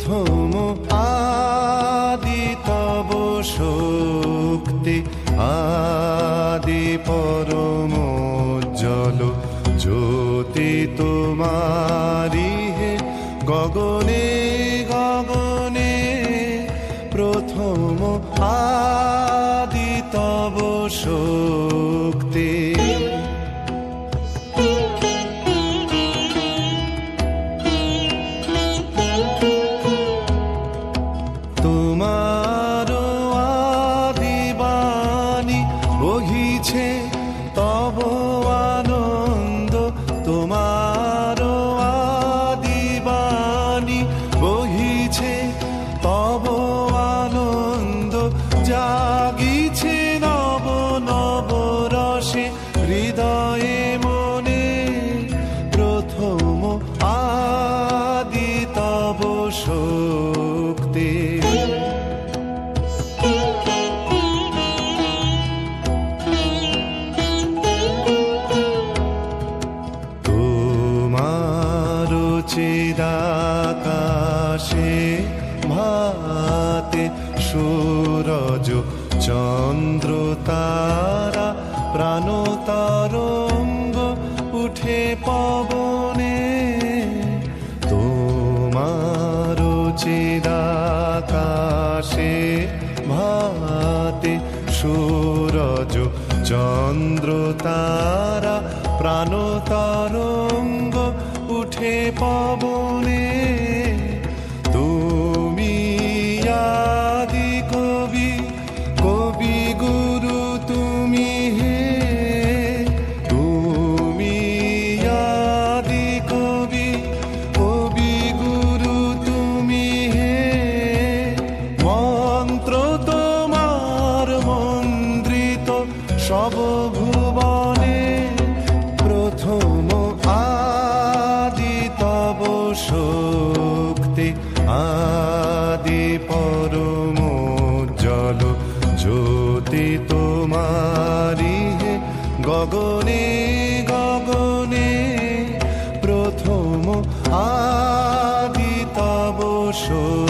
প্রথম আদি তব শক্তি, আদি পরম জল জ্যোতি তোমারি হে গগনে গগনে। প্রথম আদি তব শক্তি। তোমার আদি বাণী বহিছে তব আনন্দ, তোমার আদি বাণী বহিছে তব আনন্দ। জাগিছে নব নব রসে হৃদয়ে মনে, প্রথম আদি তব শক্তি। তোমার চিদাকাশে ভাতে সূরজ চন্দ্র তারা, প্রাণ তরঙ্গ উঠে পবনে। তোমার চিদাকাশে ভাতে সূরজ চন্দ্র তারা, প্রাণ তরঙ্গ উঠে পবনে। তুমি আদি কবি, কবি গুরু তুমি হে। তুমি আদি কবি, কবি গুরু তুমি হে। মন্ত্র তোমার মন্ত্রিত সব ভুবনে, প্রথম আদি তব শক্তি, আদি পরম জল জ্যোতি তোমারি হে গগনে গগনে। প্রথম আদি তব শক্তি।